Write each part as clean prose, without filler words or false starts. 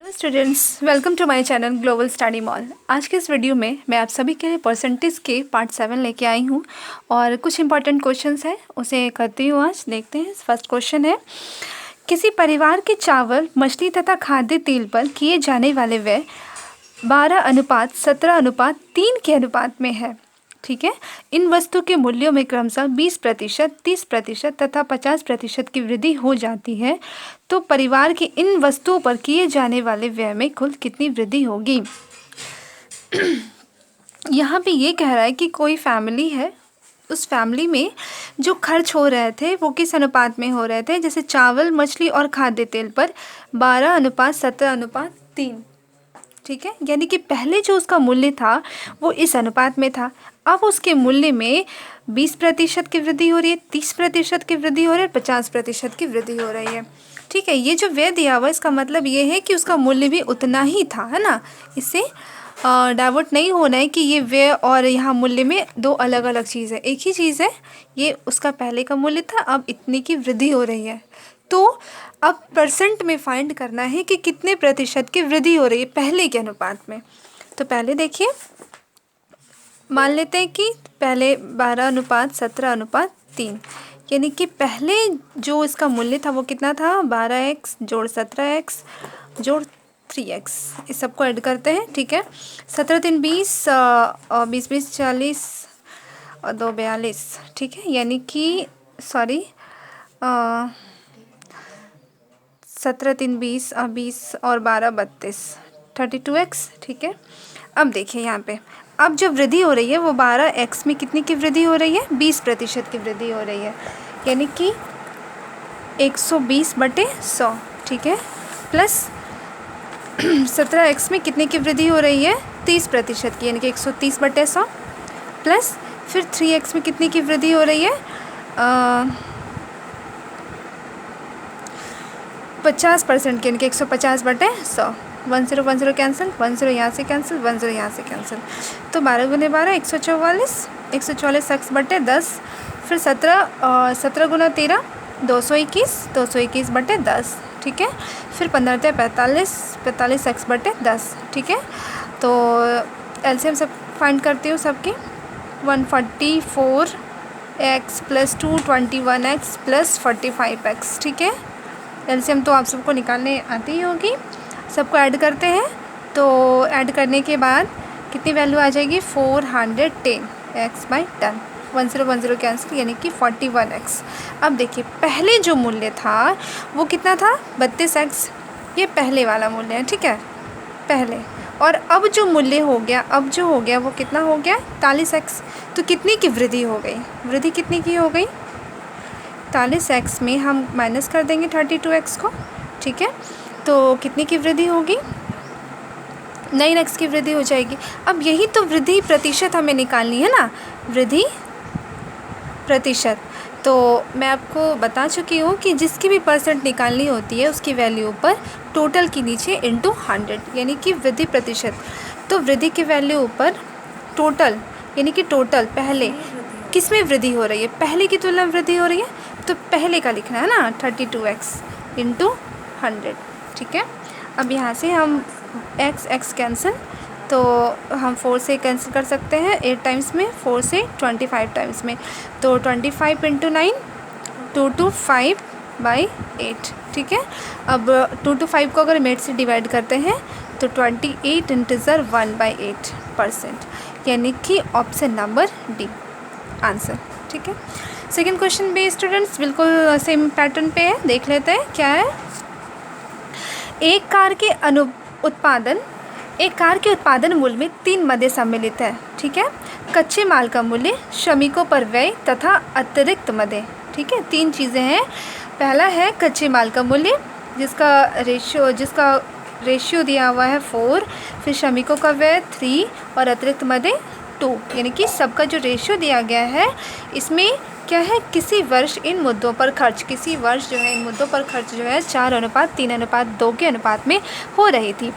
Students, welcome to my channel Global Study Mall. आज के इस वीडियो में मैं आप सभी के लिए परसेंटेज के पार्ट 7 लेके आई हूँ और कुछ इंपॉर्टेंट क्वेश्चंस हैं उसे करती हूँ। आज देखते हैं। फर्स्ट क्वेश्चन है, किसी परिवार के चावल, मछली तथा खाद्य तेल पर किए जाने वाले व्यय 12:17:3 के अनुपात में है। ठीक है। इन वस्तु के मूल्यों में क्रमशः 20%, 30% तथा 50% की वृद्धि हो जाती है, तो परिवार की इन वस्तुओं पर किए जाने वाले व्यय में कुल कितनी वृद्धि होगी। यहाँ पे ये कह रहा है कि कोई फैमिली है, उस फैमिली में जो खर्च हो रहे थे वो किस अनुपात में हो रहे थे। जैसे चावल, मछली और खाद्य तेल पर 12:17:3। ठीक है। यानी कि पहले जो उसका मूल्य था वो इस अनुपात में था, अब उसके मूल्य में 20% की वृद्धि हो रही है, 30% की वृद्धि हो रही है, 50% की वृद्धि हो रही है। ठीक है। ये जो व्यय दिया हुआ है इसका मतलब ये है कि उसका मूल्य भी उतना ही था, है ना। इससे डाइवर्ट नहीं होना है कि ये व्यय और यहाँ मूल्य में दो अलग अलग चीज़ है, एक ही चीज़ है। ये उसका पहले का मूल्य था, अब इतनी की वृद्धि हो रही है। तो अब परसेंट में फाइंड करना है कि कितने प्रतिशत की वृद्धि हो रही है पहले के अनुपात में। तो पहले देखिए, मान लेते हैं कि पहले 12:17:3, यानी कि पहले जो इसका मूल्य था वो कितना था, 12x जोड़ 17x जोड़ 3x। इस सबको ऐड करते हैं। ठीक है। 17×3 20 और 20×20 40 और 2 42। ठीक है। यानी कि 17×3 20 और 20 और 12 32, 32x। ठीक है। अब देखिए यहाँ पे, अब जो वृद्धि हो रही है वो 12x में कितनी की वृद्धि हो रही है, 20% की वृद्धि हो रही है, यानी कि 120/100। ठीक है। प्लस 17x में कितने की वृद्धि हो रही है, 30% की, यानी कि 130/100। प्लस फिर 3x में कितनी की वृद्धि हो रही है, 50% की, यानी कि 150/100। 10 कैंसिल, 10 यहाँ से कैंसिल, 10 यहाँ से कैंसिल। तो 12×12 144, 144x/10। फिर 17×13 221, 221/10। ठीक है। फिर 15 45, 45x/10। ठीक है। तो एलसीएम सब फाइंड करती हूँ सबकी। 144x + 221x + 45x। ठीक है। एलसीएम तो आप सबको निकालने आती ही होगी। सबको ऐड करते हैं, तो ऐड करने के बाद कितनी वैल्यू आ जाएगी, 410 x/10। 10 कैंसिल, यानी कि 41x। अब देखिए, पहले जो मूल्य था वो कितना था, 32x। ये पहले वाला मूल्य है। ठीक है, पहले। और अब जो मूल्य हो गया, अब जो हो गया वो कितना हो गया, 43x। तो कितनी की वृद्धि हो गई, वृद्धि कितनी की हो गई, 43x में हम माइनस कर देंगे 32x को। ठीक है। तो कितनी की वृद्धि होगी, 9x की वृद्धि हो जाएगी। अब यही तो वृद्धि प्रतिशत हमें निकालनी है ना, वृद्धि प्रतिशत। तो मैं आपको बता चुकी हूँ कि जिसकी भी परसेंट निकालनी होती है उसकी वैल्यू ऊपर, टोटल के नीचे इंटू 100, यानी कि वृद्धि प्रतिशत। तो वृद्धि की वैल्यू ऊपर, टोटल, यानी कि टोटल पहले किस में वृद्धि हो रही है, पहले की तुलना में वृद्धि हो रही है, तो पहले का लिखना है ना, 32x इंटू 100। ठीक है। अब यहाँ से हम x कैंसिल, तो हम 4 से कैंसिल कर सकते हैं 8 टाइम्स में, 4 से 25 टाइम्स में। तो 25 × 9 225/8। ठीक है। अब 225 को अगर 8 से डिवाइड करते हैं तो 28 × 1/8%, यानी कि ऑप्शन नंबर डी आंसर। ठीक है। सेकेंड क्वेश्चन भी स्टूडेंट्स बिल्कुल सेम पैटर्न पे है, देख लेते हैं क्या है। एक कार के उत्पादन मूल्य में 3 मदे सम्मिलित है। ठीक है। कच्चे माल का मूल्य, श्रमिकों पर व्यय तथा अतिरिक्त मदे। ठीक है। 3 चीज़ें हैं। पहला है कच्चे माल का मूल्य, जिसका रेशियो दिया हुआ है 4, फिर श्रमिकों का व्यय 3 और अतिरिक्त मदे 2, यानी कि सबका जो रेशियो दिया गया है इसमें क्या है, किसी वर्ष इन मुद्दों पर खर्च, किसी वर्ष जो है इन मुद्दों पर खर्च जो है 4:3:2 के अनुपात में हो रही थी।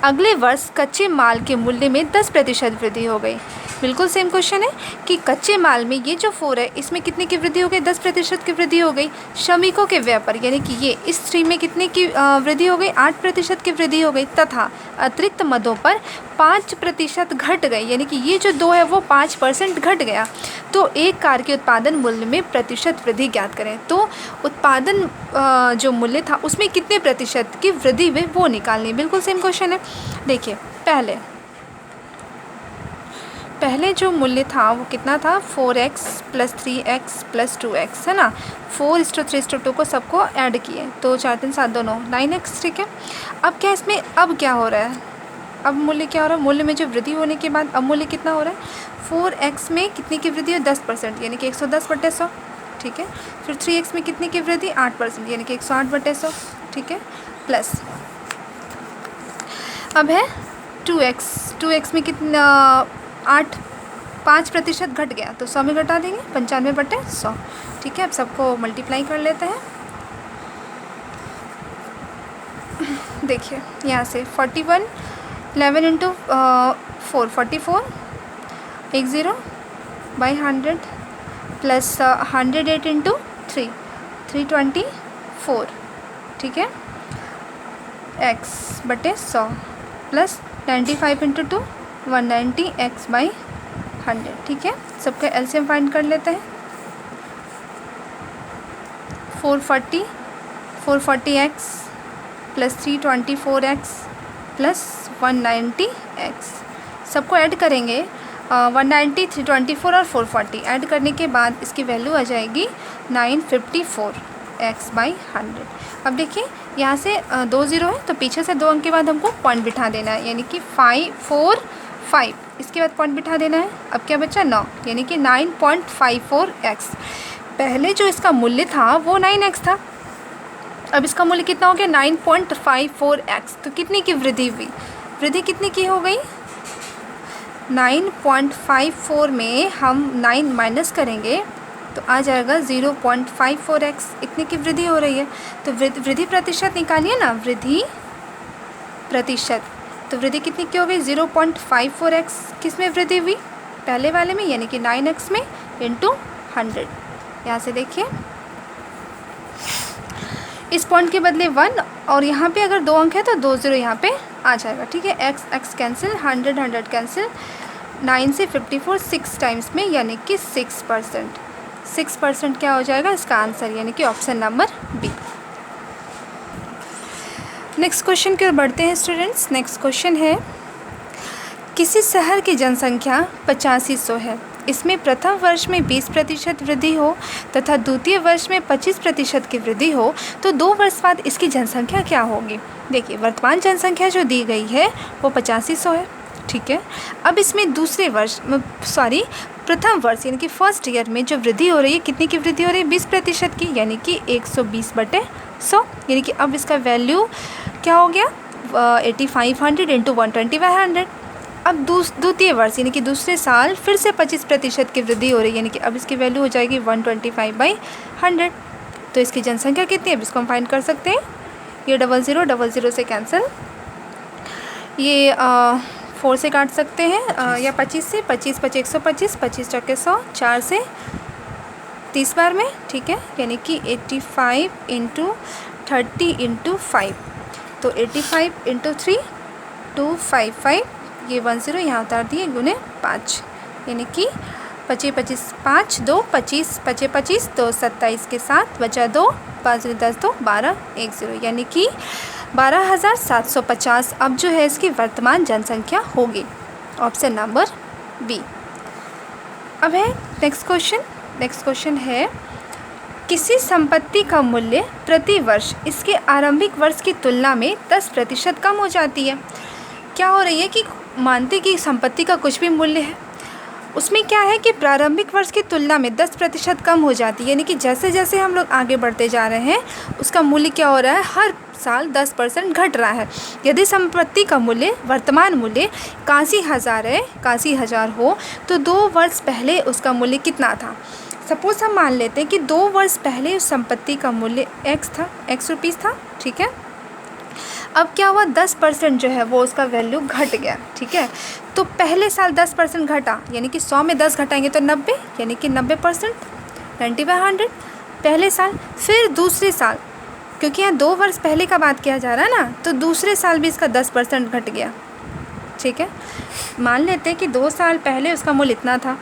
अगले वर्ष कच्चे माल के मूल्य में 10% वृद्धि हो गई। बिल्कुल सेम क्वेश्चन है कि कच्चे माल में ये जो 4 है इसमें कितने की वृद्धि हो गई, 10% की वृद्धि हो गई। श्रमिकों के व्यय पर यानी कि ये इस 3 में कितने की वृद्धि हो गई, 8% की वृद्धि हो गई। तथा अतिरिक्त मदों पर 5% घट गई, यानी कि ये जो 2 है वो 5% घट गया। तो एक कार के उत्पादन मूल्य में प्रतिशत वृद्धि ज्ञात करें। तो उत्पादन जो मूल्य था उसमें कितने प्रतिशत की वृद्धि हुई वो निकालनी। बिल्कुल सेम क्वेश्चन है। देखिए पहले जो मूल्य था वो कितना था, 4x + 3x + 2x है ना। 4:3:2 को सबको ऐड किए तो 4 3 7 2 9 9x, ठीक है। अब क्या इसमें अब क्या हो रहा है, अब मूल्य क्या हो रहा है, मूल्य में जो वृद्धि होने के बाद अब मूल्य कितना हो रहा है, 4x में कितने की वृद्धि है, 10% यानी कि 110/100, ठीक है। फिर 3x में कितने की वृद्धि, 8% यानी कि 108/100, ठीक है। प्लस अब है 2x में कितना 5% घट गया तो 100 में घटा देंगे, 95/100, ठीक है। अब सबको मल्टीप्लाई कर लेते हैं। देखिए यहाँ से 41 11 × 4 44 10/100 प्लस 108 × 3 324, ठीक है। x/100 प्लस 95 × 2 190x/100, ठीक है। सबका एलसीएम फाइंड कर लेते हैं। 440x plus 324x plus 190x, सबको ऐड करेंगे। 190 324 और 440 ऐड करने के बाद इसकी वैल्यू आ जाएगी 954x/100। अब देखिए यहाँ से 2 0 है तो पीछे से 2 अंक के बाद हमको पॉइंट बिठा देना है, यानी कि 5 4 5, इसके बाद पॉइंट बिठा देना है। अब क्या बचा 9, यानी कि 9.54x। पहले जो इसका मूल्य था वो 9x था, अब इसका मूल्य कितना हो गया 9.54x। तो कितनी की वृद्धि हुई, वृद्धि कितनी की हो गई, 9.54 में हम 9 माइनस करेंगे तो आ जाएगा 0.54x, इतनी की वृद्धि हो रही है। तो वृद्धि प्रतिशत निकालिए ना, वृद्धि प्रतिशत, तो वृद्धि कितनी की हो गई 0.54x। किस में वृद्धि हुई, पहले वाले में यानी कि 9x में इंटू 100। यहाँ से देखिए इस पॉइंट के बदले 1 और यहाँ पे अगर 2 अंक है तो 2 0 यहाँ पे आ जाएगा, ठीक है। x कैंसिल, 100 कैंसिल, 9 से 54 6 टाइम्स में यानी कि 6%। 6% क्या हो जाएगा इसका आंसर, यानी कि option number B. Next question की ओर बढ़ते हैं स्टूडेंट्स। नेक्स्ट क्वेश्चन है, किसी शहर की जनसंख्या 8500 है, इसमें प्रथम वर्ष में 20% वृद्धि हो तथा द्वितीय वर्ष में 25% की वृद्धि हो तो 2 वर्ष बाद इसकी जनसंख्या क्या होगी। देखिए वर्तमान जनसंख्या जो दी गई है वो 8500 है, ठीक है। अब इसमें प्रथम वर्ष यानी कि फर्स्ट ईयर में जो वृद्धि हो रही है, कितनी की वृद्धि हो रही है 20% की, यानी कि 120/100, यानी कि अब इसका वैल्यू क्या हो गया 8500 × 120/100। अब द्वितीय वर्ष यानी कि दूसरे साल फिर से 25% की वृद्धि हो रही है, यानी कि अब इसकी वैल्यू हो जाएगी 125/100। तो इसकी जनसंख्या कितनी है, अब इसको हम फाइंड कर सकते हैं। ये 00 00 से कैंसिल, ये 4 से काट सकते हैं या 25 से, 25 5 125, 25 चौके 100, 4 से 30 बार में, ठीक है। यानी कि 85 × 30 × 5, तो 85 × 3 255, ये 10 यहाँ उतार दिए, गुने 5, यानी कि 25 25 5 2 25 25 25 2 27 के साथ बचा 2 5 10 2 12 1 0, यानी कि 12,750 अब जो है इसकी वर्तमान जनसंख्या होगी, ऑप्शन नंबर बी। अब है नेक्स्ट क्वेश्चन। नेक्स्ट क्वेश्चन है, किसी संपत्ति का मूल्य प्रति वर्ष इसके आरंभिक वर्ष की तुलना में 10% कम हो जाती है। क्या हो रही है कि मानते कि संपत्ति का कुछ भी मूल्य है, उसमें क्या है कि प्रारंभिक वर्ष की तुलना में 10% कम हो जाती है, यानी कि जैसे जैसे हम लोग आगे बढ़ते जा रहे हैं उसका मूल्य क्या हो रहा है, हर साल 10% घट रहा है। यदि संपत्ति का मूल्य वर्तमान मूल्य 81,000 है, 81,000 हो तो 2 वर्ष पहले उसका मूल्य कितना था, सपोज़ हम मान लेते हैं कि 2 वर्ष पहले उस संपत्ति का मूल्य x रुपीज़ था, ठीक है। अब क्या हुआ, 10% जो है वो उसका वैल्यू घट गया, ठीक है। तो पहले साल 10% घटा, यानी कि 100 में 10 घटाएंगे तो 90, यानी कि 90%, 90/100 पहले साल। फिर दूसरे साल, क्योंकि यहाँ 2 वर्ष पहले का बात किया जा रहा है ना, तो दूसरे साल भी इसका 10% घट गया, ठीक है। मान लेते हैं कि 2 साल पहले उसका मूल्य इतना था,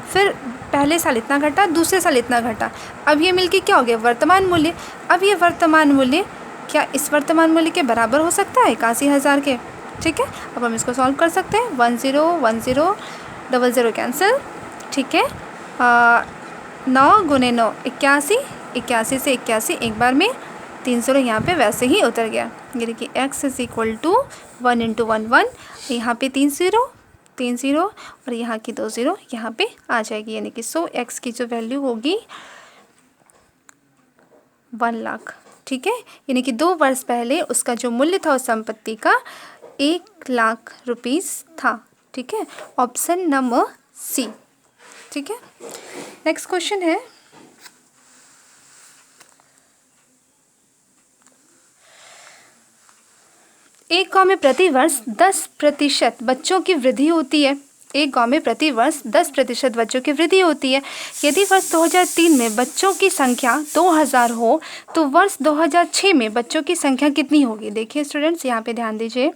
फिर पहले साल इतना घटा, दूसरे साल इतना घटा, अब ये मिलके क्या हो गया, वर्तमान मूल्य। अब ये वर्तमान मूल्य क्या इस वर्तमान मूल्य के बराबर हो सकता है 81,000 के, ठीक है। अब हम इसको सॉल्व कर सकते हैं, 10 10 00 कैंसिल, ठीक है। 9 गुने 9 81, 81 से 81 एक बार में, 3 0 यहाँ पे वैसे ही उतर गया, यानी कि x इज़ इक्वल टू 1 × 1 1, यहाँ पे 3 0 और यहाँ की 2 0 यहाँ पे आ जाएगी, यानी कि x की जो वैल्यू होगी 1 लाख, ठीक है। यानी कि 2 वर्ष पहले उसका जो मूल्य था उस संपत्ति का 1 लाख रुपीज़ था, ठीक है। ऑप्शन नंबर सी, ठीक है। नेक्स्ट क्वेश्चन है, एक गांव में प्रतिवर्ष 10% बच्चों की वृद्धि होती है। एक गांव में प्रतिवर्ष 10% बच्चों की वृद्धि होती है। यदि वर्ष 2003 में बच्चों की संख्या 2000 हो तो वर्ष 2006 में बच्चों की संख्या कितनी होगी। देखिए स्टूडेंट्स, यहाँ पे ध्यान दीजिए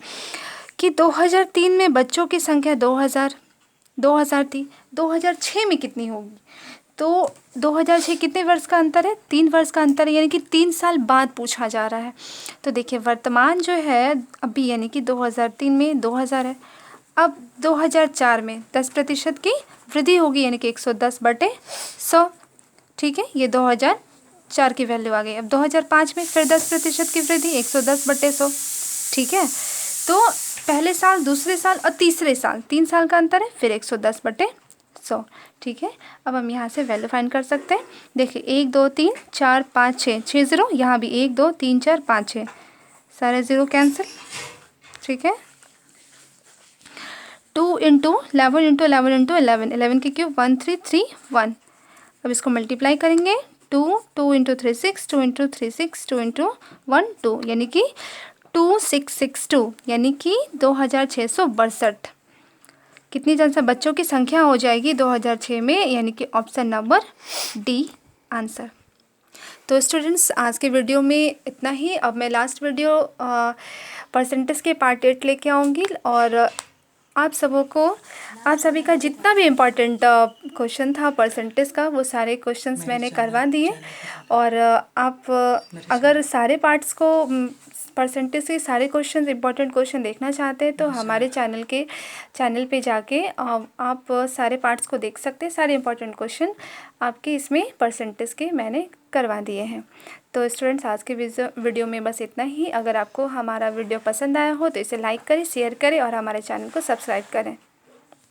कि 2003 में बच्चों की संख्या 2000 थी, 2006 में कितनी होगी। तो 2006 कितने वर्ष का अंतर है, 3 वर्ष का अंतर है, यानी कि 3 साल बाद पूछा जा रहा है। तो देखिए वर्तमान जो है अभी, यानी कि 2003 में 2000 है, अब 2004 में 10% की वृद्धि होगी, यानी कि 110/100, ठीक है। ये 2004 की वैल्यू आ गई। अब 2005 में फिर 10% की वृद्धि, 110/100, ठीक है। तो पहले साल, दूसरे साल और तीसरे साल, 3 साल का अंतर है, फिर 110/100, ठीक है। अब हम यहाँ से वैल्यू फाइंड कर सकते हैं। देखिए 1 2 3 4 5 6 6 0, यहाँ भी 1 2 3 4 5 6, सारे 0 कैंसिल, ठीक है। 2 × 11 × 11 × 11, 11 के क्यूब 1331। अब इसको मल्टीप्लाई करेंगे, 2 2 × 3 6, 2 × 3 6, 2 × 1 2, यानी कि 2662, यानी कि 2662 कितनी जनसंख्या बच्चों की संख्या हो जाएगी 2006 में, यानी कि ऑप्शन नंबर डी आंसर। तो स्टूडेंट्स आज के वीडियो में इतना ही। अब मैं लास्ट वीडियो परसेंटेज के पार्ट 8 लेके आऊँगी, और आप सभी का जितना भी इम्पोर्टेंट क्वेश्चन था परसेंटेज का, वो सारे क्वेश्चंस मैंने करवा दिए। और आप अगर सारे पार्ट्स को परसेंटेज के सारे क्वेश्चन इंपॉर्टेंट क्वेश्चन देखना चाहते हैं तो हमारे चैनल पे जाके आप सारे पार्ट्स को देख सकते हैं। सारे इंपॉर्टेंट क्वेश्चन आपके इसमें परसेंटेज के मैंने करवा दिए हैं। तो स्टूडेंट्स आज के वीडियो में बस इतना ही। अगर आपको हमारा वीडियो पसंद आया हो तो इसे लाइक करें, शेयर करें और हमारे चैनल को सब्सक्राइब करें।